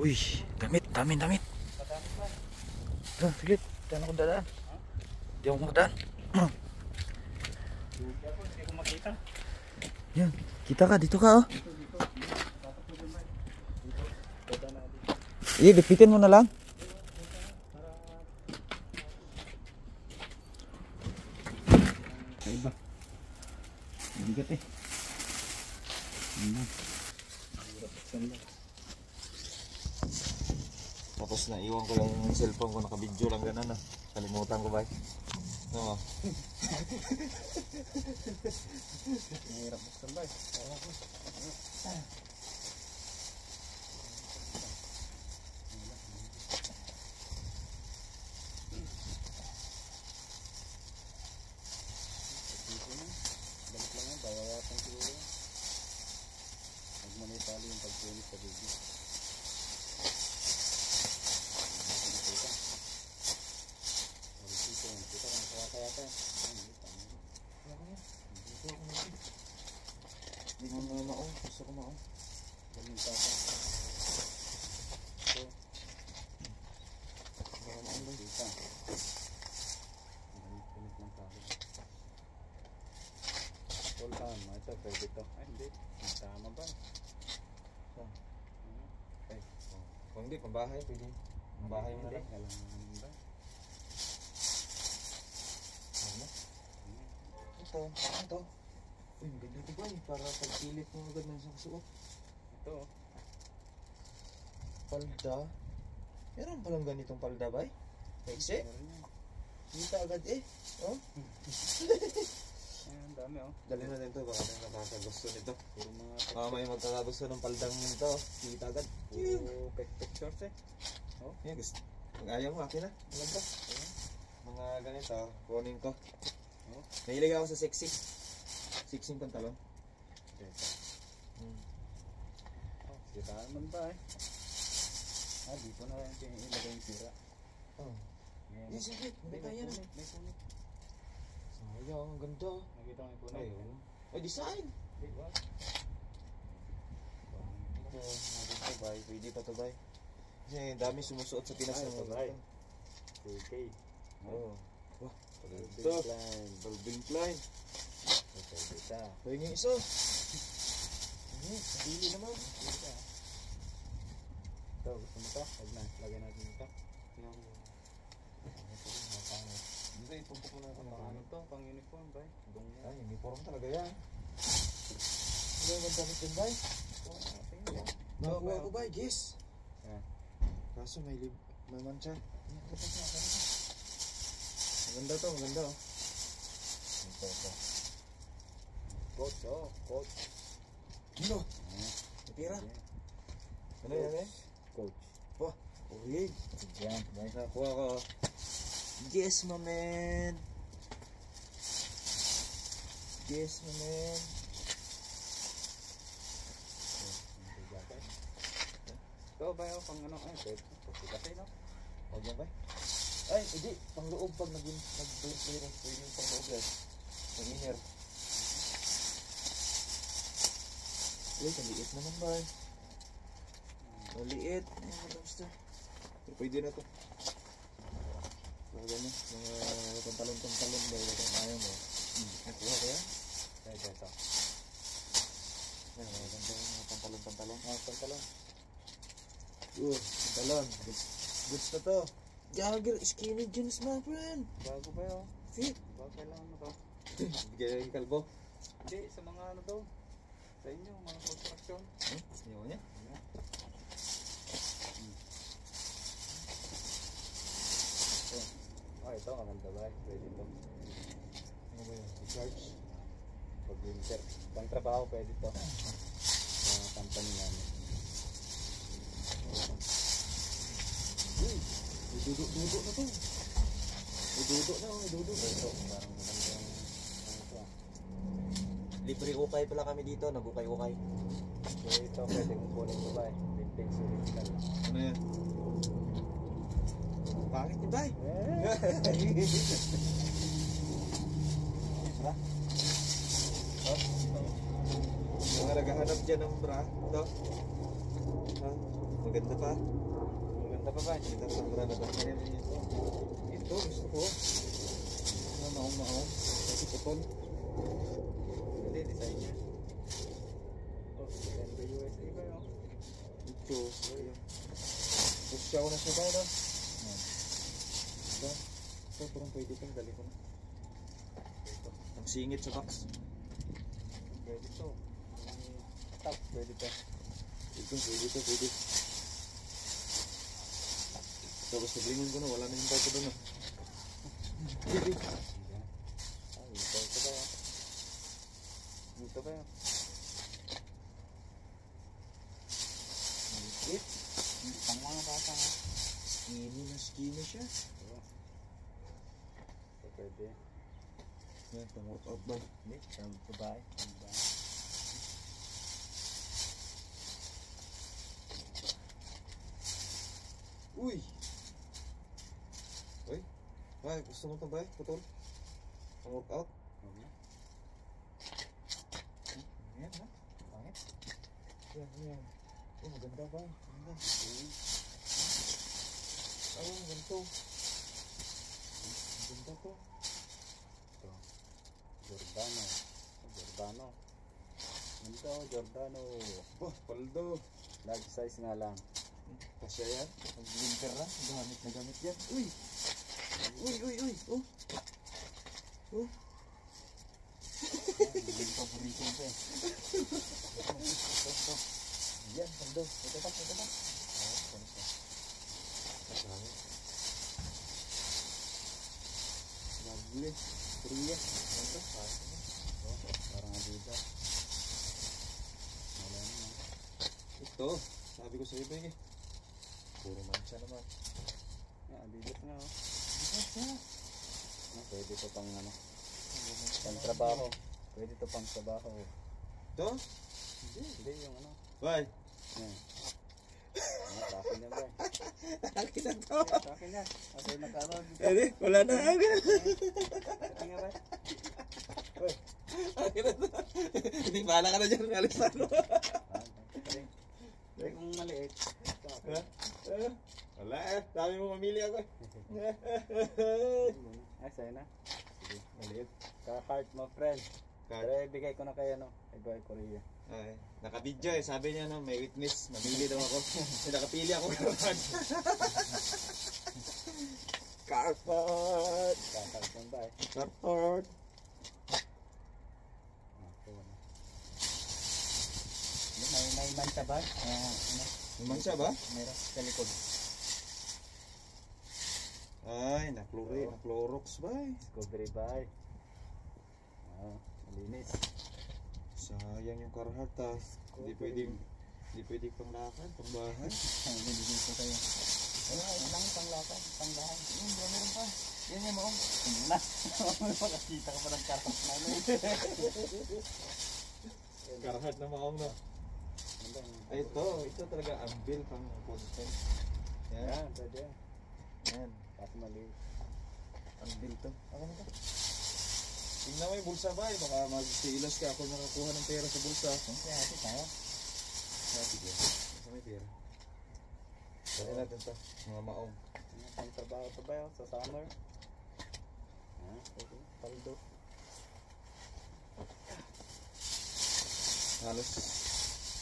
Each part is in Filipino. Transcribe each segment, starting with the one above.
Uy, damit, damit. Saglit, saan ako dadaan? Di ako makadaan. Hindi ko makita. Yan, kita ka, dito ka oh. Lipitin mo na lang. Iba. Bigat eh. Tapos naiwan ko yung cellphone ko, naka-video lang ganun ah. Kalimutan ko ba? No. Mahirap buksan ba eh. Balik lang yan, bawawasan siguro. Huwag mo na itali yung pagpulit sa video. Hindi mo na maong, gusto ko maong. Ganun tata. Ito. Maong lang dito. Ganit ng tali. Hold on, ito pwede ito. Ay hindi, tama ba? Ay, kung hindi, pambahay, pwede. Pambahay mo na lang. Alam ba? Ito. Uy, maganda ito ba eh, para pagpilit mo agad ng isang suot. Ito. Palda. Meron palang ganitong palda ba eh? Peksi? Kita agad eh. Oh? Ayan, dami oh. Dali na din ito, baka may nakakagusto nito. Puro mga May magkakagusto ng paldang nito. Kita agad. puro pictures eh. Oh, yan gusto. Pag ayaw mo, akin na. Alam ka. Mga ganito, kunin ko. Oh. Nahilig ako sa sexy. Sexy pantalon. Dito. Oh, sira naman ba eh. Dito na rin ilagay yung sira. Oh. Ayan. Yan, sakit. May Magkaya na. punit, may punit. Sayang, ang ganda. Nakita mo yung punit? Ayun. Ay, design. Diba? Ito, natin to, bay. Pwede pa to, bay. Kasi dami sumusuot sa Pinas ng ito, bay. 2K. Oo. Wah, Calvin ito. Klein. Calvin Klein. Ito, dito. Pwede yung isa. Pili naman. Dito. Ito, gusto mo ito? Huwag na, lagay natin ito. Hindi, itumpok mo na ako ng Ano to? Pang uniform ba? Dungo. Ay, uniform talaga yan. Hindi ang magdamit din, bay. Nakakuha ko, bay. Yes. Yan. Kaso may mancha. Maganda to, maganda oh. Ito. Coach, oh. Coach. Kino? Tira. Ano yan eh? Coach. Wah, ulig. Yan, bay. Nakuha ko. Yes, my man. Yes, my man. Ito ba yung pang ano? Ay, pwede. Pwede kasi no? Huwag yan ba? Ay, hindi. Pang loob pag nag-clearance. Pwede yung pang loob yan. Pang inner. Uy, maliit naman ba? Maliit. Ay, madamster. Pero pwede na to. Mga ganyan. Mga pantalon-pantalon ba? Kung ayaw mo. Nakuha ko yan? Ito, ito. Yan, mga ganda yung mga pantalon-pantalon. Pantalon. Pantalon. Goods na to. Jagger, skinny jeans, my friend. Bago ba yun? Fit. Bago kailangan mo to? Bigay yung kalbo. Hindi, sa mga ano daw. Sa inyo, mga construction. Ayaw niya. Ito, maganda ba? Pwede ito. Ano ba yun? Recharge? Pag winter. Pang trabaho, pwede ito. Sa company namin. Uy, may dudo na to. May dudo na, may dudo. Ito, parang maganda yung ano ito ah. Libre ukay pala kami dito, nag-ukay-ukay. So ito, pwede kong kunin ito ba eh. Vintage original. Ano yan? Pangit ni bay. Bra? Oh? Mga naghahanap dyan ng bra. Ito. Ha? Maganda pa. Maganda pa ba? Maganda pa. Marami pa rin ito. Ito, gusto ko. Ano, maong-maong. Kasi putol. Hindi, design niya. Oh, ganda USA ba yun? Ito. Ayun. Pusyaw na siya ba, no? Ito. Ito, parang pwede ito. Dali ko na. Ito. Ang singit sa box. Pwede to. Top, pwede to. Ito, pwede ito, pwede. Tapos nabringon ko na, wala na yung tayo doon, no? Pwede. Ah, dito ba yun? Dito ba yun? It. Ang mga bata nga. Skinny siya. So, pwede. Yan, pang workout ba? Hindi, sa babae. Uy! Uy! Ay, gusto mo ito ba? Putol? Pang workout? Yan, ha? Pangit? Yan, yan. Oh, maganda ba? Maganda. Ay, ang ganito. Maganda to. Ito. Giordano. Giordano. Ito, Giordano. Oh, paldo. Large size nga lang. Kasya yan. Mag-winter na. Gamit na gamit yan. Uy! Uy, uy, uy! Oh! Oh! Yung paborito ko eh. Ito. Yan, paldo. Ito pa, ito pa. Lovely. Korea. Ito. Oh, parang Adidas. Wala naman. Ito. Sabi ko sa iba eh. Puro mancha naman. Adidas nga oh. Ito. Pwede to pang ano. Pang trabaho. Pwede to pang trabaho. Ito? Hindi yung ano. Bye. Yan. Sa akin yan ba? Akin na to. Sa akin yan. Ako yung nakaroon. Edi, wala na akin. Akin nga ba? Uy. Akin na to. Hindi, bahala ka na dyan. Alis na ako. Hindi kung maliit. Wala eh. Dami mo mamili ako eh. Ay, sa'yo na. Sige. Maliit. Ka-heart mo, friend. Card. Pero ibigay ko na kayo, no? Kay Boy Korea. Ay, naka-video eh. Sabi niya no, may witness. Mamili daw ako. Nakapili ako. Carport. Ka-heart mo ba eh? Carport. Ako na. May mancha ba? Ano? Naman siya ba? Meron sa likod. Ay, na-Clorox ba eh. Discovery ba eh? Malinis. Sayang yung Carhartt ah. Hindi pwedeng panglakad, pangbahay. Nililinis ko kayo. Ano lang panglakad, pangbahay. Meron pa. Yan yung maong. Ano na? Makakita ka pa ng karpas na ano. Carhartt na maong na. Ay, ito talaga ambil pang content. Yan. Yan, pwede yan. Yan. Kaso mali. Ambil to. Ako na to. Tingnan mo yung bulsa ba eh. Baka mag-silos ka ako nakakuha ng pera sa bulsa. Siyempre, hati tayo. Sige. Ito may pera. Dali natin to. Mga maong. Ang trabaho ito ba yun sa summer? Okay. Paldo. Halos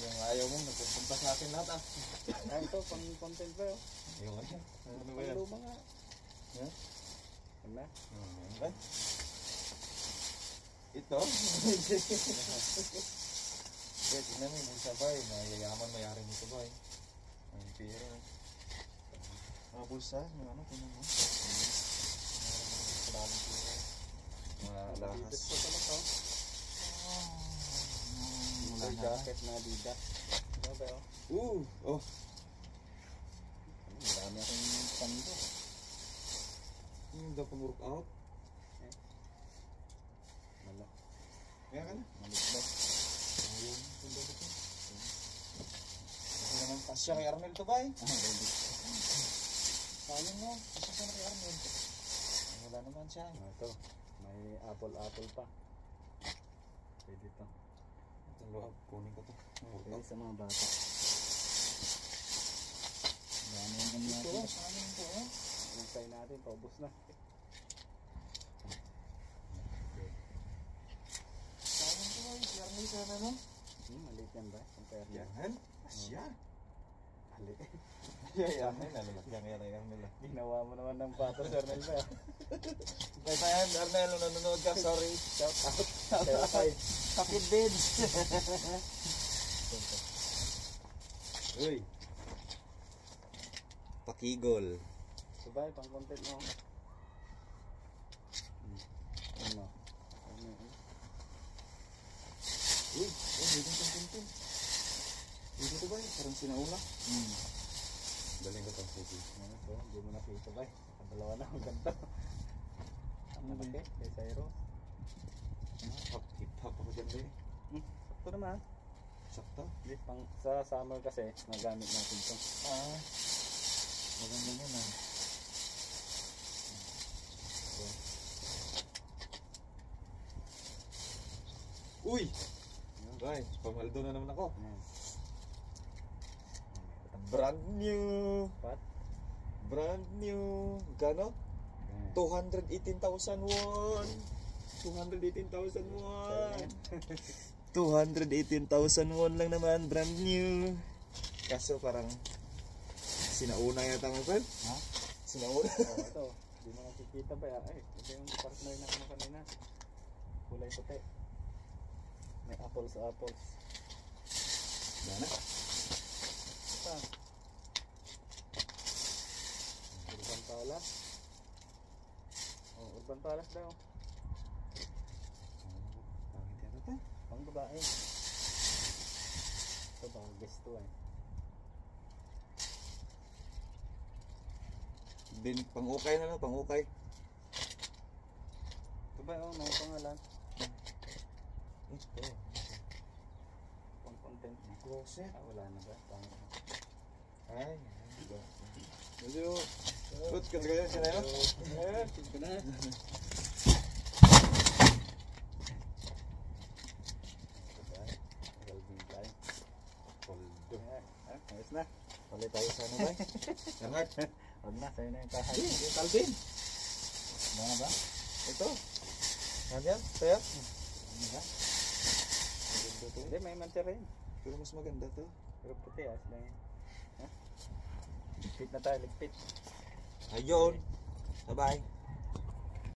yung ayaw mo nagpupunta sa akin lahat ah. Ay, ito, pang content ba yun? Yung ano? Ano ba yan? Paldo mga. Yan? Ano? Ay. Ito? Wait, tingnan mo yung bulsa ba eh. Mayayaman mayari nito ba eh. May pera eh. Mga bulsa, yung ano, tingnan mo. Maraming pera. Mga lahas. Adidas pa pala to. Wala May na. jacket na Adidas. Ano ba yun? Oh. Marami akong pando. Yung daw pang workout. Wala. Kaya ka na. Malitlog. Ayun, punta ko to. Ito naman kasya kay Arnel to ba eh. Sayang mo, kasya ka na kay Arnel. Wala naman siya. Ito, may apple pa. Pwede ito. Itong loob, kunin ko to. Pwede sa mga bata. natin, paubos na. Sayang ko ba? Yarnay sana no? Maliit yan ba? Compare yan. Yan? Asya? Maliit. Yarnay, nalalagyan kaya na Yarnay. Ginawa mo naman ng pato, Sir Nel ba? Kaya yan, Yarnay, nung nanonood ka, sorry. Shout out. Shout out. Sakit din. Uy. Pakigol. Subay, pang content mo. Ano? Uy, dito sa pintin. Dito ba? Parang sinaula. Daling ko pang sige. Ito, hindi mo nakita ba? Dalawa na ang ganda. Ano ba? Kay Cyro. Hip-hop ako dyan eh. Sakto naman. Sakto. Hindi, pang sa summer kasi nagamit natin ito. Maganda yun ah. Uy! Ay, pamaldo na naman ako. Brand new! What? Brand new! Gano? 218,000 won! 218,000 won! 218,000 won lang naman, brand new! Kaso parang sinauna yata mo, friend? Ha? Sinauna? Oo, ito. Hindi mo nakikita ba? Ay, ito yung partner na mo kanina. Kulay puti. May apples sa apples. Gana? Ito. Urban Palace. Oh, Urban Palace daw. Pangit yata ito. Pang babae. Ito ba? Guess to eh. Pang-ukay na lang, pang-ukay. Ito ba? Oh, mga pangalan. Ito. Pang content. Closet. Wala na ba? Pangit na. Ay, diba? Medyo, good, kasi kayo, sinay mo? Eh, sige na. Ayos na. Pali tayo sa ano ba? Sangat. Huwag na, sa'yo na yung kahay. Yung Calvin. Mga ba? Ito. Yan yan, kaya? Ano ba? Maganda to. Hindi, may mancha rin. Pero mas maganda to. Pero puti, ayos lang yun. Ha? Ligpit na tayo, ligpit. Ayun. Bye-bye.